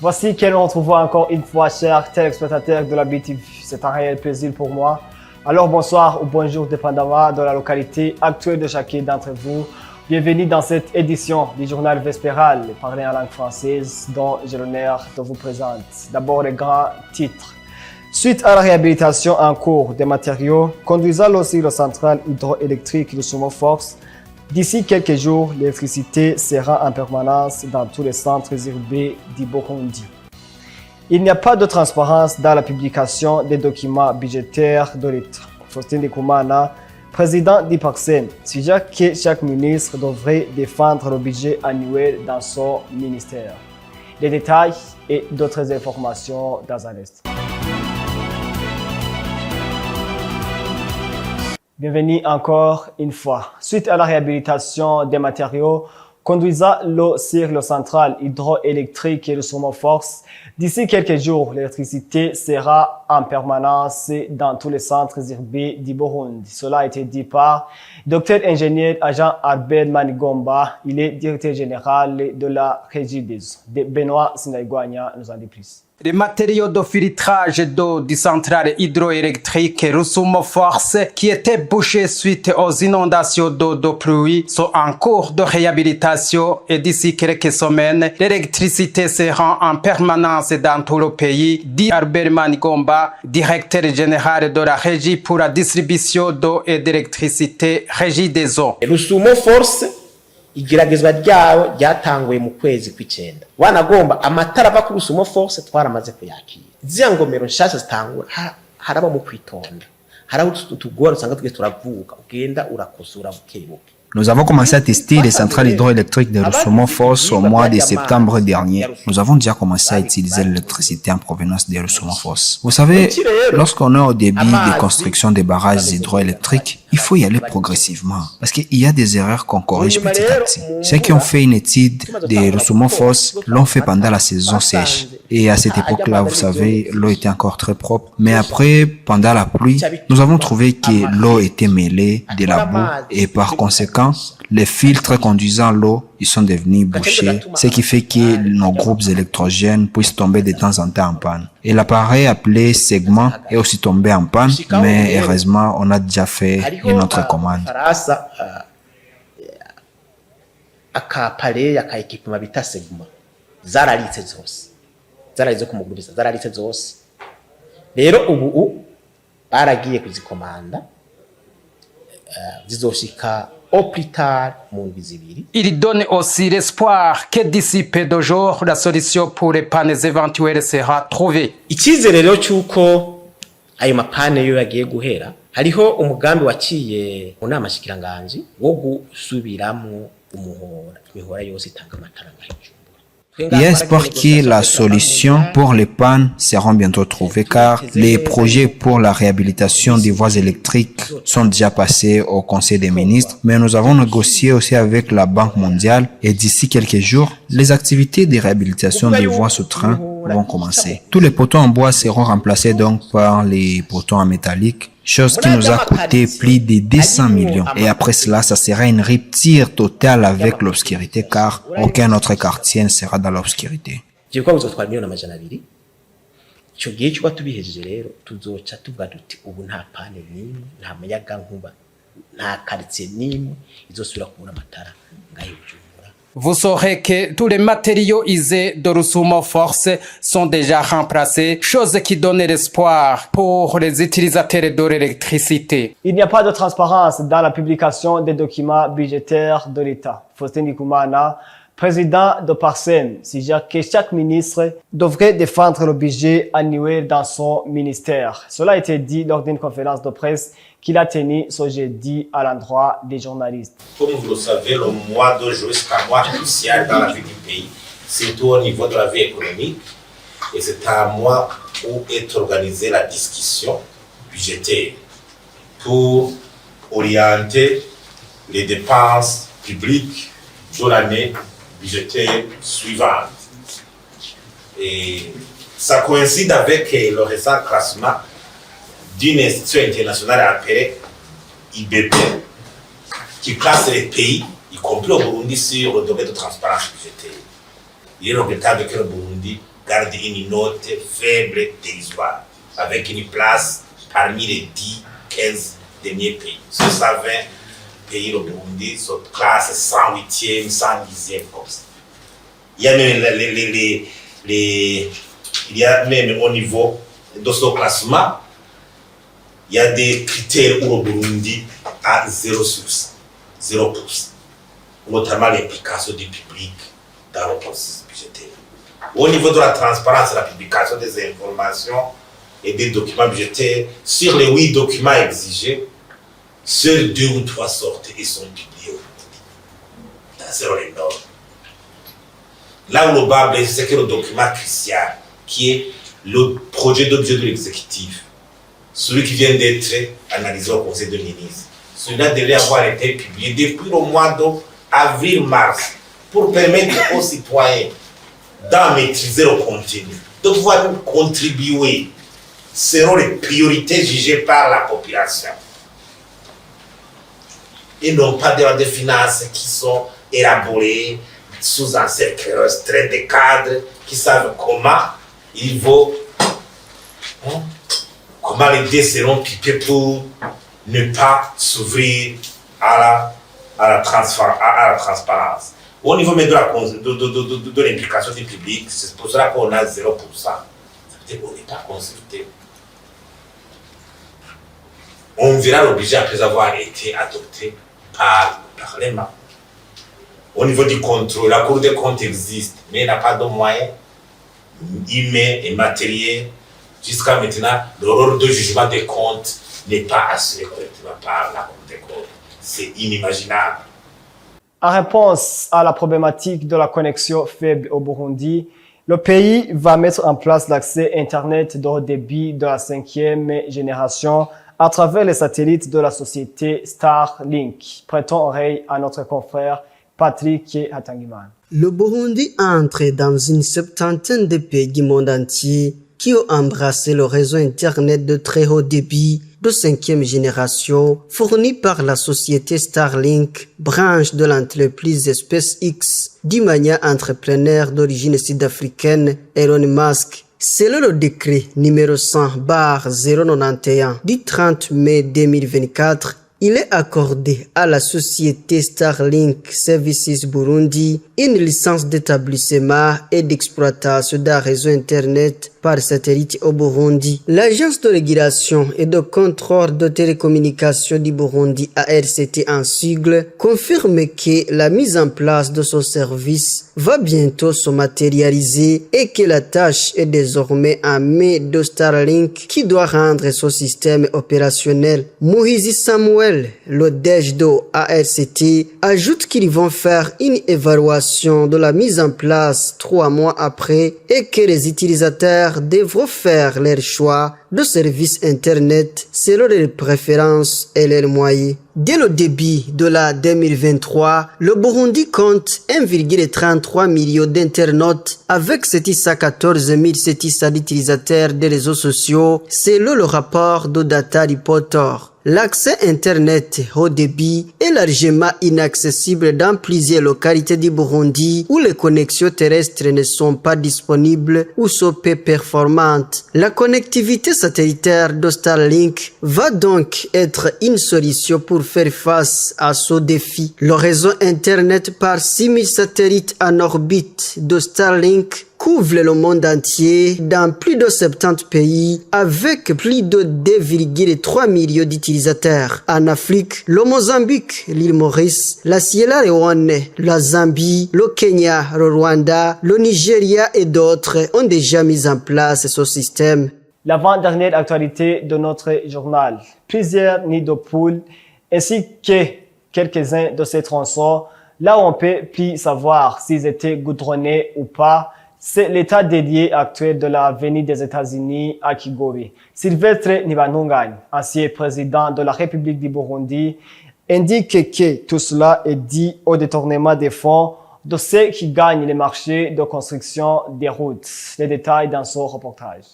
Voici que nous retrouvons encore une fois, chers téléspectateurs de la BTV. C'est un réel plaisir pour moi. Alors bonsoir ou bonjour, dépendamment de la localité actuelle de chacun d'entre vous. Bienvenue dans cette édition du journal Vespéral, parlé en langue française, dont j'ai l'honneur de vous présenter. D'abord les grands titres. Suite à la réhabilitation en cours des matériaux conduisant le cycle central hydroélectrique de Rusumo Force, d'ici quelques jours, l'électricité sera en permanence dans tous les centres urbains du Burundi. Il n'y a pas de transparence dans la publication des documents budgétaires de l'État. Faustin Ndikumana, président du PACSEN, suggère que chaque ministre devrait défendre le budget annuel dans son ministère. Les détails et d'autres informations dans un instant. Bienvenue encore une fois. Suite à la réhabilitation des matériaux conduisant l'eau sur le central hydroélectrique et le Rusumo Force, d'ici quelques jours, l'électricité sera en permanence dans tous les centres urbains du Burundi. Cela a été dit par Dr ingénieur agent Albert Manigomba. Il est directeur général de la Régie des eaux. Benoît Sinaigwanya nous en dit plus. Les matériaux de filtrage d'eau du central hydroélectrique Rusumo Force qui étaient bouchés suite aux inondations d'eau de pluie sont en cours de réhabilitation et d'ici quelques semaines, l'électricité sera en permanence dans tout le pays, dit Albert Manigomba, directeur général de la Régie pour la distribution d'eau et d'électricité, Régie des eaux. Rusumo Force igeragezwa ryawo ryatanguye mu kwezi kw'icenda wanagomba amatara ava ku Rusumo Force twaramaze kuyakira zia ngomero nshasha zitangura haraba mu kwitonda haraho tutugora usanga tugeze turavuka ugenda urakosura bukebuke. Nous avons commencé à tester les centrales hydroélectriques de Rusumo Force au mois de septembre dernier. Nous avons déjà commencé à utiliser l'électricité en provenance de Rusumo Force. Vous savez, lorsqu'on est au début de construction des barrages hydroélectriques, il faut y aller progressivement parce qu'il y a des erreurs qu'on corrige petit à petit. Ceux qui ont fait une étude de Rusumo Force l'ont fait pendant la saison sèche. Et à cette époque-là, vous savez, l'eau était encore très propre. Mais après, pendant la pluie, nous avons trouvé que l'eau était mêlée de la boue et par conséquent, les filtres conduisant l'eau, ils sont devenus bouchés, ce qui fait que nos groupes électrogènes puissent tomber de temps en temps en panne. Et l'appareil appelé segment est aussi tombé en panne, mais heureusement, on a déjà fait une autre commande. Zararitse kumuguriza zararitse zose rero ubu baragiye kuzikomanda zizoshika au plus tard mu ndwi zibiri. Il donne aussi l'espoir que d'ici peu de jours la solution pour les pannes éventuelles sera trouvée. Icyizere rero cyuko ayo mapane yo yagiye guhera hariho umugambi waciye mu nama shikiranganji wo gusubiramwo imihora yose itanga amatara ngahije. J'espère que la solution pour les pannes seront bientôt trouvées car les projets pour la réhabilitation des voies électriques sont déjà passés au Conseil des ministres, mais nous avons négocié aussi avec la Banque mondiale et d'ici quelques jours, les activités de réhabilitation des voies sous train vont commencer. Tous les poteaux en bois seront remplacés donc par les poteaux en métallique, chose qui nous a coûté plus de 200 millions. Et après cela, ça sera une rupture totale avec l'obscurité car aucun autre quartier ne sera dans l'obscurité. Vous saurez que tous les matériaux usés de Rusumo Force sont déjà remplacés, chose qui donne l'espoir pour les utilisateurs de l'électricité. Il n'y a pas de transparence dans la publication des documents budgétaires de l'État. Faustin Ndikumana, président de PACSEN, suggère que chaque ministre devrait défendre le budget annuel dans son ministère. Cela a été dit lors d'une conférence de presse qu'il a tenue ce jeudi à l'endroit des journalistes. Comme vous le savez, le mois de juillet est un mois crucial dans la vie du pays, surtout au niveau de la vie économique. Et c'est un mois où est organisée la discussion budgétaire pour orienter les dépenses publiques de l'année budgétaire suivante. Et ça coïncide avec le récent classement d'une institution internationale appelée IBP, qui classe les pays, y compris au Burundi, sur le domaine de transparence budgétaire. Il est regrettable que le Burundi garde une note faible dérisoire, avec une place parmi les 10-15 derniers pays. Sur 120 pays, le Burundi se classe 108e, 110e comme ça. Il y a même, il y a même au niveau de ce classement, il y a des critères où le Burundi a 0%, 0%, notamment l'implication du public dans le processus budgétaire. Au niveau de la transparence, la publication des informations et des documents budgétaires, sur les 8 documents exigés, seuls 2 ou 3 sortent et sont publiés selon les normes. Là où le bas blesse, c'est que le document crucial, qui est le projet de budget de l'exécutif, celui qui vient d'être analysé au Conseil de ministres, celui-là devait avoir été publié depuis le mois d'avril-mars pour permettre aux citoyens d'en maîtriser le contenu, de pouvoir contribuer selon les priorités jugées par la population. Et non pas des finances qui sont élaborées sous un cercle restreint des cadres qui savent comment il vaut, comment les dés seront pipés pour ne pas s'ouvrir à la transparence. Au niveau même de l'implication du public, c'est pour cela qu'on a 0%. Ça veut dire qu'on n'est pas consulté. On verra le budget après avoir été adopté par le Parlement. Au niveau du contrôle, la Cour des comptes existe, mais elle n'a pas de moyens humains et matériels. Jusqu'à maintenant, le rôle de jugement des comptes n'est pas assuré correctement par la Cour des comptes. C'est inimaginable. En réponse à la problématique de la connexion faible au Burundi, le pays va mettre en place l'accès Internet de haut débit de la 5e génération à travers les satellites de la société Starlink. Prêtons oreille à notre confrère Patrick Hatangiman. Le Burundi entre dans une septantaine de pays du monde entier qui ont embrassé le réseau Internet de très haut débit de 5e génération fourni par la société Starlink, branche de l'entreprise SpaceX, du mania entrepreneur d'origine sud-africaine Elon Musk. Selon le décret numéro 100/091 du 30 mai 2024, il est accordé à la société Starlink Services Burundi une licence d'établissement et d'exploitation d'un réseau Internet par satellite au Burundi. L'agence de régulation et de contrôle de télécommunications du Burundi, ARCT en sigle, confirme que la mise en place de ce service va bientôt se matérialiser et que la tâche est désormais en main de Starlink qui doit rendre ce système opérationnel. Mohizi Samuel, le DG de ARCT, ajoute qu'ils vont faire une évaluation de la mise en place 3 mois après et que les utilisateurs devront faire leur choix de services Internet selon leurs préférences et leurs moyens. Dès le début de la 2023, le Burundi compte 1,33 million d'internautes avec 714 700 utilisateurs des réseaux sociaux selon le rapport de Data Reporter. L'accès Internet haut débit est largement inaccessible dans plusieurs localités du Burundi où les connexions terrestres ne sont pas disponibles ou sont peu performantes. La connectivité satellitaire de Starlink va donc être une solution pour faire face à ce défi. Le réseau Internet par 6000 satellites en orbite de Starlink couvre le monde entier dans plus de 70 pays avec plus de 2,3 millions d'utilisateurs. En Afrique, le Mozambique, l'île Maurice, la Sierra Leone, la Zambie, le Kenya, le Rwanda, le Nigeria et d'autres ont déjà mis en place ce système. L'avant-dernière actualité de notre journal. Plusieurs nids de poules ainsi que quelques-uns de ces tronçons, là où on peut plus savoir s'ils étaient goudronnés ou pas, c'est l'état dédié actuel de l'avenue des États-Unis à Kigobe. Sylvestre Nibanungan, ancien président de la République du Burundi, indique que tout cela est dû au détournement des fonds de ceux qui gagnent les marchés de construction des routes. Les détails dans ce reportage.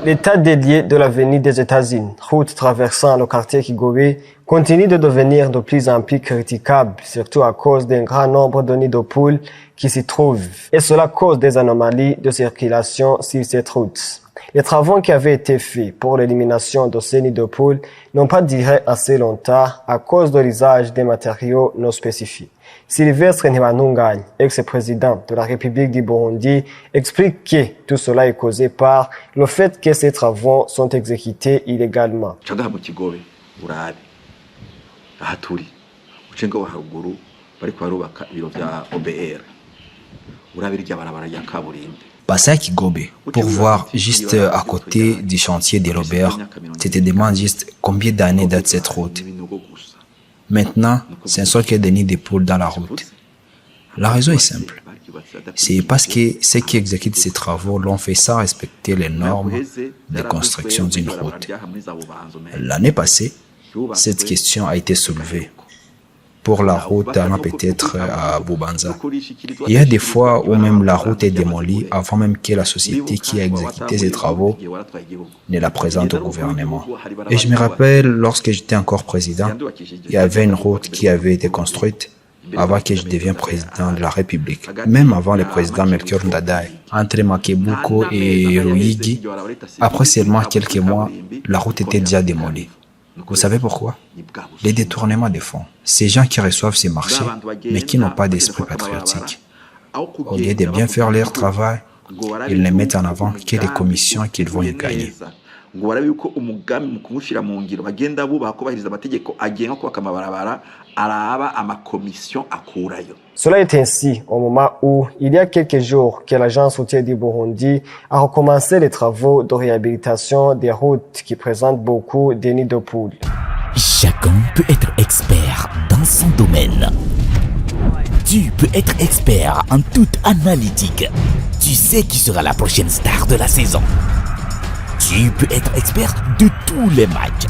L'état dédié de l'avenue des États-Unis, route traversant le quartier Kigobe, continue de devenir de plus en plus critiquable, surtout à cause d'un grand nombre de nids de poules qui s'y trouvent. Et cela cause des anomalies de circulation sur cette route. Les travaux qui avaient été faits pour l'élimination de ces nids de poules n'ont pas duré assez longtemps à cause de l'usage des matériaux non spécifiques. Sylvestre Ntibantunganya, ex-président de la République du Burundi, explique que tout cela est causé par le fait que ces travaux sont exécutés illégalement. Ngaha mu Kigobe urabe aha turi uce ngo haruguru bariko barubaka ibiro vya OBR urabe irya barabara ya kaburimbi. Passer à Kigobe pour voir juste à côté du chantier de Robert, tu te demandes juste combien d'années date cette route. Maintenant, ce ne sont que des nids de poules dans la route. La raison est simple. C'est parce que ceux qui exécutent ces travaux l'ont fait sans respecter les normes de construction d'une route. L'année passée, cette question a été soulevée. Pour la route allant peut-être à Bubanza. Il y a des fois où même la route est démolie avant même que la société qui a exécuté ces travaux ne la présente au gouvernement. Et je me rappelle, lorsque j'étais encore président, il y avait une route qui avait été construite avant que je devienne président de la République. Même avant le président Melchior Ndadaye, entre Makebuko et Ruyigi, après seulement quelques mois, la route était déjà démolie. Vous savez pourquoi? Les détournements de fonds. Ces gens qui reçoivent ces marchés, mais qui n'ont pas d'esprit patriotique. Au lieu de bien faire leur travail, ils ne mettent en avant que les commissions qu'ils vont y gagner. Cela est ainsi au moment où, il y a quelques jours, que l'agence routière du Burundi a recommencé les travaux de réhabilitation des routes qui présentent beaucoup de nids de poules. Chacun peut être expert dans son domaine. Tu peux être expert en toute analytique. Tu sais qui sera la prochaine star de la saison. Tu peux être expert de tous les matchs.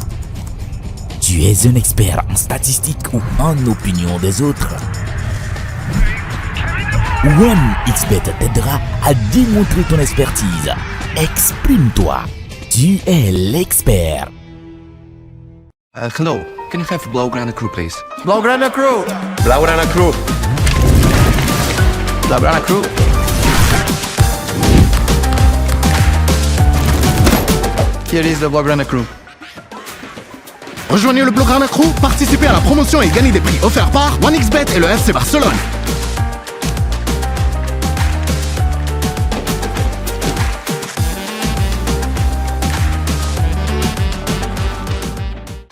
Tu es un expert en statistiques ou en opinion des autres. OneXBet t'aidera à démontrer ton expertise. Exprime-toi. Tu es l'expert. Hello, can you have Blaugrana crew, please? Blaugrana crew! Blaugrana crew! Blaugrana crew! Here is the Blaugrana crew. Rejoignez le Blaugrana crew, participez à la promotion et gagnez des prix offerts par OneXBet et le FC Barcelone.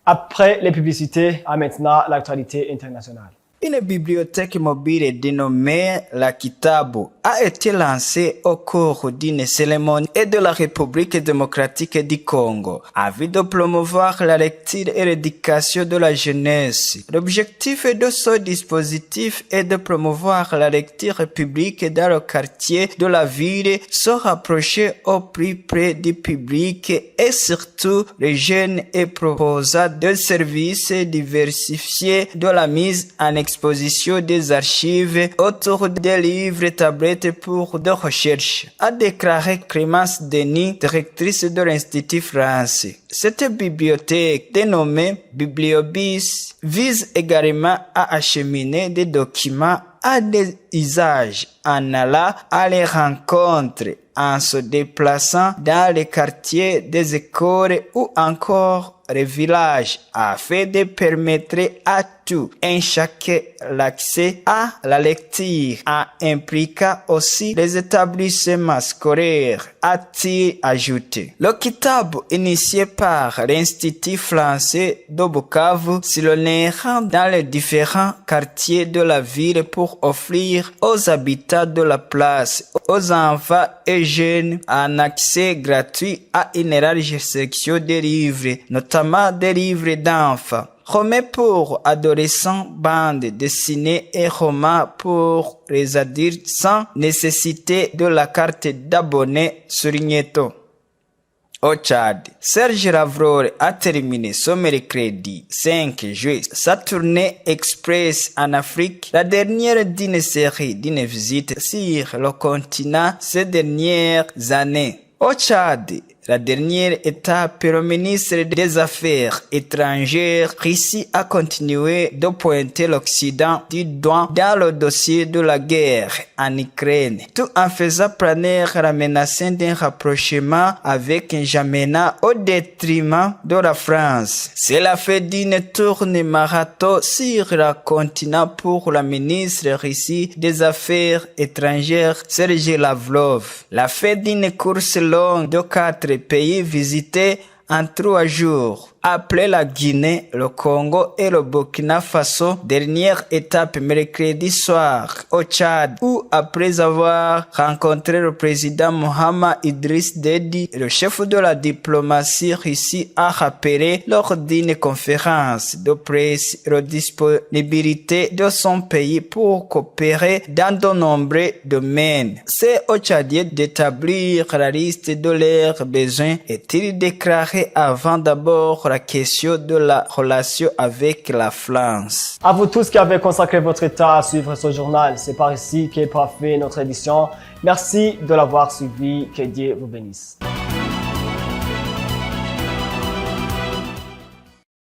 Après les publicités, à maintenant l'actualité internationale. Une bibliothèque mobile dénommée la Kitabu a été lancée au cours d'une cérémonie de la République démocratique du Congo, afin de promouvoir la lecture et l'éducation de la jeunesse. L'objectif de ce dispositif est de promouvoir la lecture publique dans le quartier de la ville, se rapprocher au plus près du public et surtout les jeunes et proposer des services diversifiés de la mise en exposition des archives autour des livres et tablettes pour de recherche, a déclaré Clémence Denis, directrice de l'Institut français. Cette bibliothèque, dénommée Bibliobis, vise également à acheminer des documents à des usages en allant à les rencontres, en se déplaçant dans les quartiers des écoles ou encore les villages, afin de permettre à tout un chacun l'accès à la lecture, en impliquant aussi les établissements scolaires, a-t-il ajouté. Le Kitab, initié par l'Institut français de Bukavu, s'illonnera dans les différents quartiers de la ville pour offrir aux habitants de la place, aux enfants et jeunes, un accès gratuit à une large section de livres, notamment des livres d'enfants. Romans pour adolescents, bandes dessinées et romans pour les adultes sans nécessité de la carte d'abonné, souligne-t-on. Au Tchad, Serge Lavrov a terminé ce mercredi 5 juillet sa tournée express en Afrique, la dernière d'une série d'une visite sur le continent ces dernières années. Au Tchad, la dernière étape, le ministre des Affaires étrangères Russie a continué de pointer l'Occident du doigt dans le dossier de la guerre en Ukraine, tout en faisant planer la menace d'un rapprochement avec N'Djamena au détriment de la France. Cela fait d'une tournée marathon sur le continent pour la ministre Russie des Affaires étrangères Sergei Lavrov. La fête d'une course longue de 4 pays visités en 3 jours. Après la Guinée, le Congo et le Burkina Faso, dernière étape mercredi soir au Tchad, où après avoir rencontré le président Mohamed Idriss Déby, le chef de la diplomatie russe a rappelé lors d'une conférence de presse la disponibilité de son pays pour coopérer dans de nombreux domaines. C'est aux Tchadiens d'établir la liste de leurs besoins, est-il déclaré avant d'abord la question de la relation avec la France. À vous tous qui avez consacré votre temps à suivre ce journal, c'est par ici qu'est parfaite notre édition. Merci de l'avoir suivi, que Dieu vous bénisse.